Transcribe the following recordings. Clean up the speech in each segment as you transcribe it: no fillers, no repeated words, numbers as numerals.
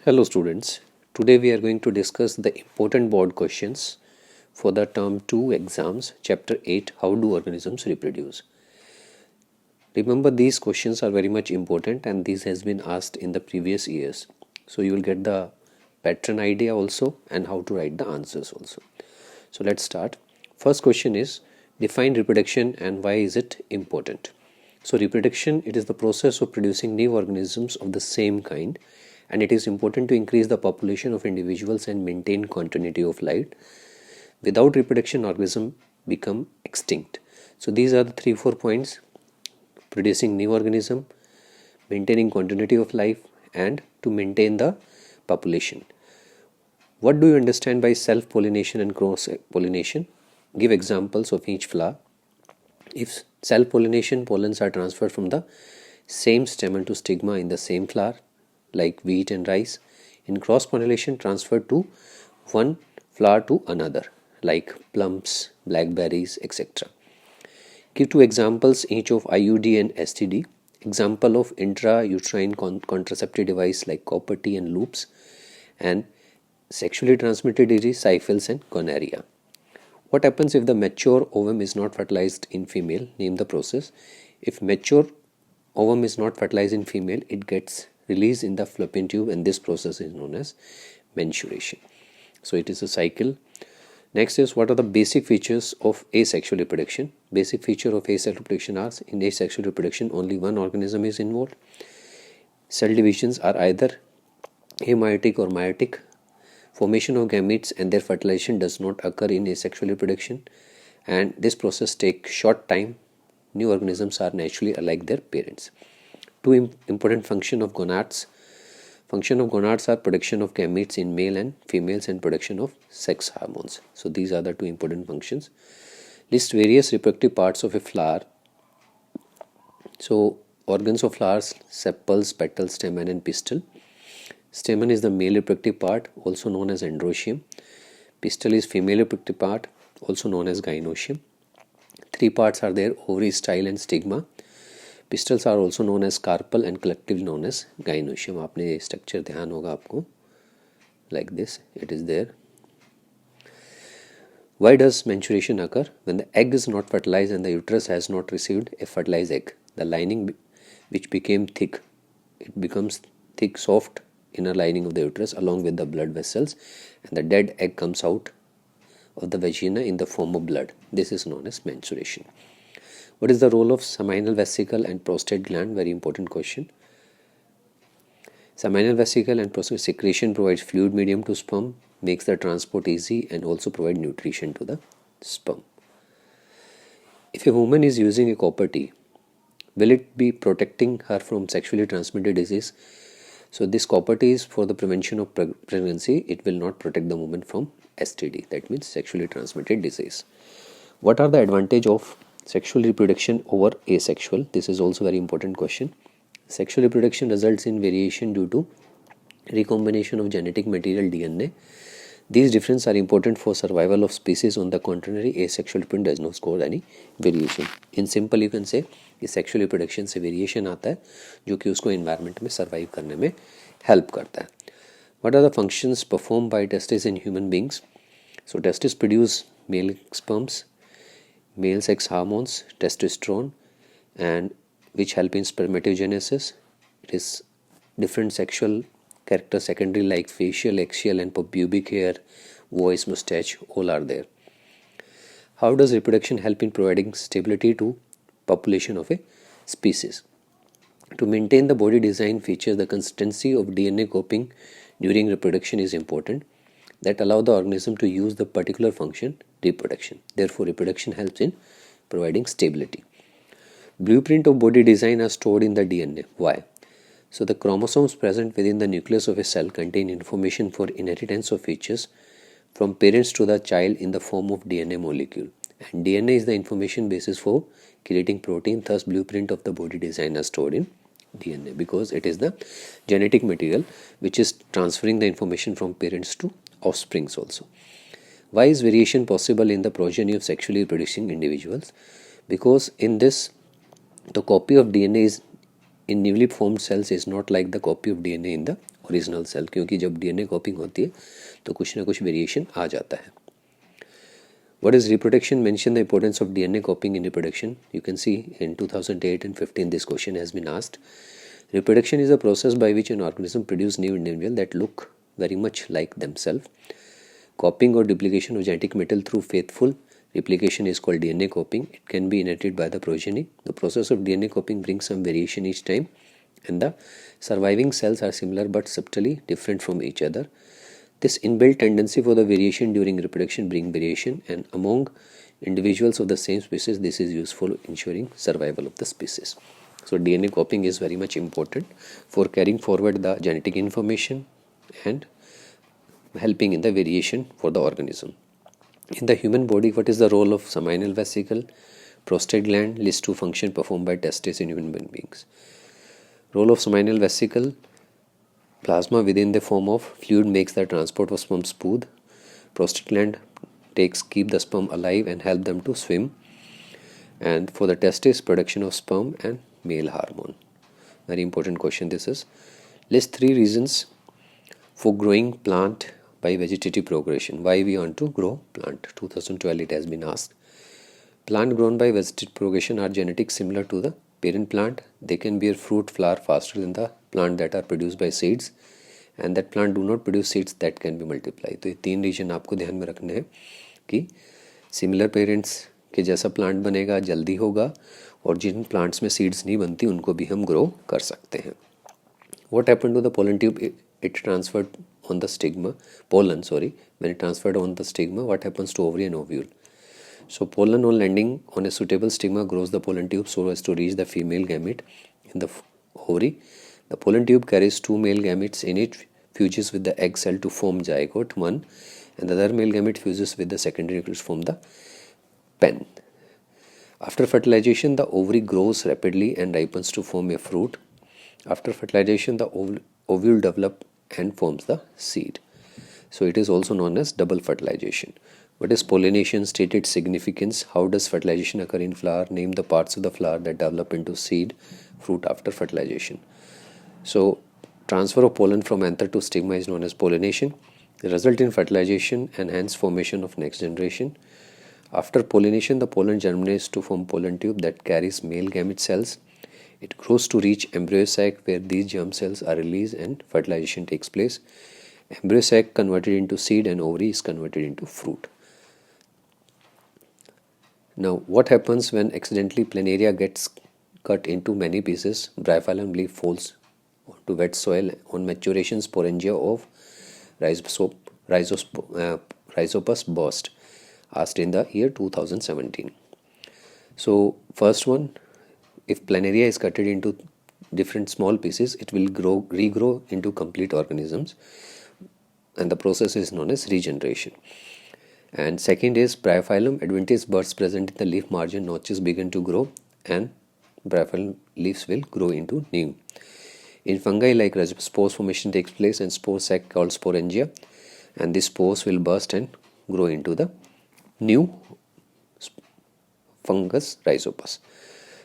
Hello students, today we are going to discuss the important board questions for the term 2 exams, chapter 8, How Do Organisms Reproduce. Remember, these questions are very much important and these has been asked in the previous years. So you will get the pattern idea also and how to write the answers also. So let's start. First question is, define reproduction and why is it important? So reproduction, it is the process of producing new organisms of the same kind, and it is important to increase the population of individuals and maintain continuity of life. Without reproduction, organisms become extinct. So these are the 3-4 points: producing new organism, maintaining continuity of life, and to maintain the population. What do you understand by self-pollination and cross-pollination? Give examples of each flower. If self-pollination, pollens are transferred from the same stamen to stigma in the same flower, like wheat and rice. In cross-pollination, transferred to one flower to another, like plums, blackberries, etc. Give 2 examples each of IUD and STD. Example of intrauterine contraceptive device like copper T and loops, and sexually transmitted disease, syphilis and gonorrhea. What happens if the mature ovum is not fertilized in female? Name the process. If mature ovum is not fertilized in female, it gets released in the fallopian tube, and this process is known as menstruation. So it is a cycle. Next is, what are the basic features of asexual reproduction? Basic feature of asexual reproduction are, in asexual reproduction only one organism is involved. Cell divisions are either ameiotic or meiotic. Formation of gametes and their fertilization does not occur in asexual reproduction, and this process takes short time. New organisms are naturally alike their parents. 2 important function of gonads. Function of gonads are production of gametes in male and females and production of sex hormones. So these are the 2 important functions. List various reproductive parts of a flower. So organs of flowers: sepals, petals, stamen and pistil. Stamen is the male reproductive part, also known as androecium. Pistil is female reproductive part, also known as gynoecium. 3 parts are there: ovary, style and stigma. Pistils are also known as carpel and collectively known as gynoecium. आपने ये structure ध्यान होगा आपको, like this it is there. Why does menstruation occur? When the egg is not fertilized and the uterus has not received a fertilized egg, the lining which became thick, it becomes thick, soft inner lining of the uterus along with the blood vessels, and the dead egg comes out of the vagina in the form of blood. This is known as menstruation. What is the role of seminal vesicle and prostate gland? Very important question. Seminal vesicle and prostate secretion provides fluid medium to sperm, makes the transport easy, and also provide nutrition to the sperm. If a woman is using a copper T, will it be protecting her from sexually transmitted disease? So this copper T is for the prevention of pregnancy. It will not protect the woman from STD, that means sexually transmitted disease. What are the advantage of sexual reproduction over asexual? This is also very important question. Sexual reproduction results in variation due to recombination of genetic material DNA. These differences are important for survival of species. On the contrary, asexual reproduction does not cause any variation. In simple, you can say कि sexual reproduction से variation आता है जो कि उसको environment में survive करने में help करता है. What are the functions performed by testes in human beings? So testes produce male sperms, male sex hormones, testosterone, and which help in spermatogenesis. It is different sexual characters secondary like facial, axial and pubic hair, voice, mustache, all are there. How does reproduction help in providing stability to population of a species? To maintain the body design features, the consistency of DNA copying during reproduction is important, that allow the organism to use the particular function, reproduction. Therefore, reproduction helps in providing stability. Blueprint of body design are stored in the DNA. Why? So the chromosomes present within the nucleus of a cell contain information for inheritance of features from parents to the child in the form of DNA molecule. And DNA is the information basis for creating protein. Thus, blueprint of the body design are stored in DNA because it is the genetic material which is transferring the information from parents to offsprings also. Why is variation possible in the progeny of sexually reproducing individuals? Because in this, the copy of DNA is in newly formed cells is not like the copy of DNA in the original cell, क्योंकि जब DNA कॉपिंग होती है तो कुछ ना कुछ variation आ जाता है. What is reproduction? Mention the importance of DNA copying in reproduction. You can see in 2008 and 15 this question has been asked. Reproduction is a process by which an organism produces new individuals that look very much like themselves. Copying or duplication of genetic material through faithful replication is called DNA copying. It can be inherited by the progeny. The process of DNA copying brings some variation each time, and the surviving cells are similar but subtly different from each other. This inbuilt tendency for the variation during reproduction brings variation, and among individuals of the same species, this is useful ensuring survival of the species. So DNA copying is very much important for carrying forward the genetic information and helping in the variation for the organism. In the human body, what is the role of seminal vesicle? Prostate gland. List 2 function performed by testes in human beings. Role of seminal vesicle: plasma within the form of fluid makes the transport of sperm smooth. Prostate gland keep the sperm alive and help them to swim. And for the testes, production of sperm and male hormone. Very important question this is. List 3 reasons for growing plant by vegetative progression. Why we want to grow plant? 2012 it has been asked. Plant grown by vegetative progression are genetics similar to the parent plant. They can bear fruit, flower faster than the plant that are produced by seeds, and that plant do not produce seeds that can be multiplied. तो ये 3 reason आपको ध्यान में रखने हैं कि similar parents के जैसा प्लांट बनेगा, जल्दी होगा, और जिन प्लांट्स में सीड्स नहीं बनती उनको भी हम ग्रो कर सकते हैं. What happened to the pollen tube? It transferred on the stigma. Pollen, sorry. When it transferred on the stigma, what happens to ovary and ovule? So pollen on landing on a suitable stigma grows the pollen tube so as to reach the female gamete in the ovary. The pollen tube carries 2 male gametes in it, fuses with the egg cell to form zygote 1, and the other male gamete fuses with the secondary nucleus to form the pen. After fertilization, the ovary grows rapidly and ripens to form a fruit. After fertilization, the ovule develops and forms the seed. So it is also known as double fertilization. What is pollination? State its significance. How does fertilization occur in flower? Name the parts of the flower that develop into seed, fruit after fertilization. So transfer of pollen from anther to stigma is known as pollination. The result in fertilization and hence formation of next generation. After pollination, the pollen germinates to form pollen tube that carries male gamete cells. It grows to reach embryo sac where these germ cells are released and fertilization takes place. Embryo sac converted into seed and ovary is converted into fruit. Now, what happens when accidentally planaria gets cut into many pieces? Bryophyllum leaf falls onto wet soil on maturation. Sporangia of Rhizopus burst. Asked in the year 2017. So, first one, if planaria is cut into different small pieces, it will regrow into complete organisms, and the process is known as regeneration. And second is bryophyllum adventitious buds present in the leaf margin notches begin to grow, and bryophyllum leaves will grow into new. In fungi like Rhizopus, spores formation takes place and spore sac called sporangia, and these spores will burst and grow into the new fungus Rhizopus.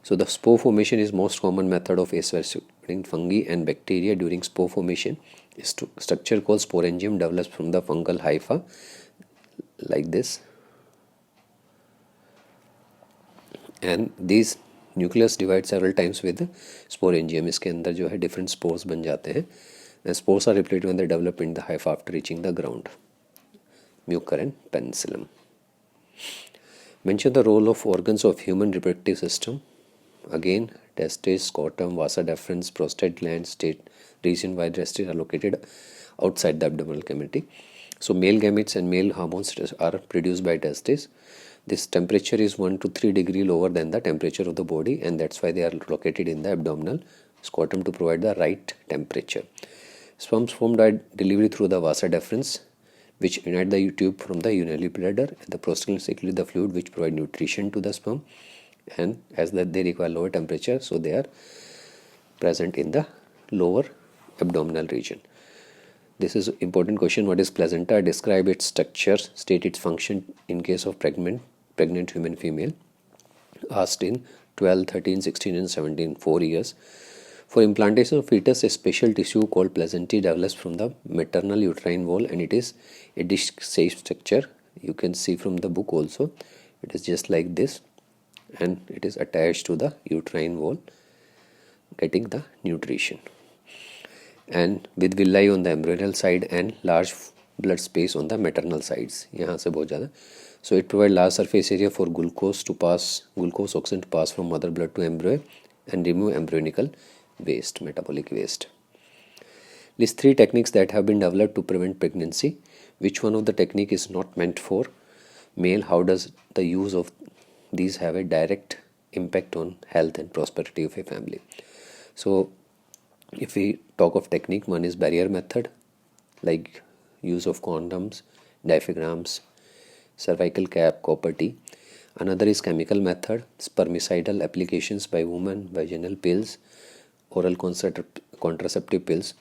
So the spore formation is most common method of associating fungi and bacteria during spore formation. Structure called sporangium develops from the fungal hypha like this, and these nucleus divide several times with sporangium. इसके अंदर जो है different spores बन जाते हैं. And spores are replicated when they develop in the hypha after reaching the ground. Mucor and penicillium. Mention the role of organs of human reproductive system. Again, testes, scrotum, vasa deferens, prostate gland, state region wide testes are located outside the abdominal cavity. So male gametes and male hormones are produced by testes. This temperature is 1 to 3 degrees lower than the temperature of the body, and that's why they are located in the abdominal scrotum to provide the right temperature. Sperms formed by delivery through the vasa deferens, which unite the tube from the urinary bladder, and the prostate secrete the fluid which provide nutrition to the sperm, and as that they require lower temperature, so they are present in the lower abdominal region. This is important question. What is placenta? Describe its structure, state its function in case of pregnant human female. Asked in 12, 13, 16 and 17, 4 years. For implantation of fetus, a special tissue called placenta develops from the maternal uterine wall, and it is a dish-shaped structure. You can see from the book also, it is just like this, and it is attached to the uterine wall, getting the nutrition. And with villi on the embryonal side and large blood space on the maternal sides, यहाँ से बहुत ज़्यादा. So it provides large surface area for glucose oxygen to pass from mother blood to embryo and remove embryonical waste, metabolic waste. List 3 techniques that have been developed to prevent pregnancy. Which one of the technique is not meant for male? How does the use of these have a direct impact on health and prosperity of a family? So if we talk of technique, one is barrier method, like use of condoms, diaphragms, cervical cap, copper T. Another is chemical method, spermicidal applications by women, vaginal pills, oral contraceptive pills.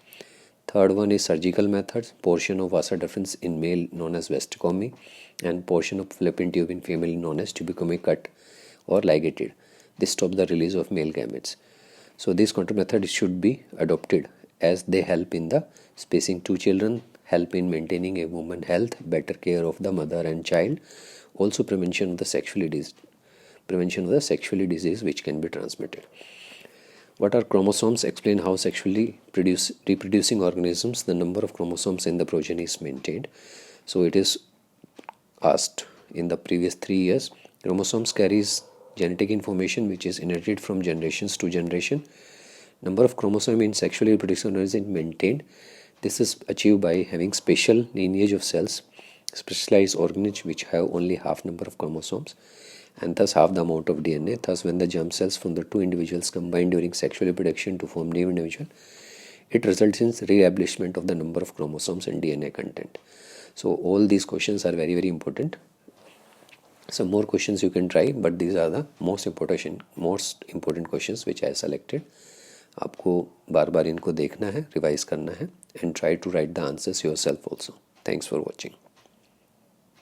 Third one is surgical methods, portion of vasa deferens in male known as vasectomy, and portion of fallopian tube in female known as tuberculosis cut or ligated. This stops the release of male gametes. So these control methods should be adopted as they help in the spacing 2 children, help in maintaining a woman's health, better care of the mother and child, also prevention of the sexually disease which can be transmitted. What are chromosomes? Explain how sexually reproducing organisms, the number of chromosomes in the progeny is maintained. So it is asked in the previous 3 years. Chromosomes carries genetic information which is inherited from generations to generation. Number of chromosomes in sexually reproducing organisms is maintained. This is achieved by having special lineage of cells, specialized organisms which have only half number of chromosomes and thus half the amount of DNA. Thus, when the germ cells from the 2 individuals combine during sexual reproduction to form new individual, it results in re-establishment of the number of chromosomes and DNA content. So all these questions are very, very important. Some more questions you can try, but these are the most important questions which I selected. आपको बार बार इनको देखना है, revise करना है, and try to write the answers yourself also. Thanks for watching.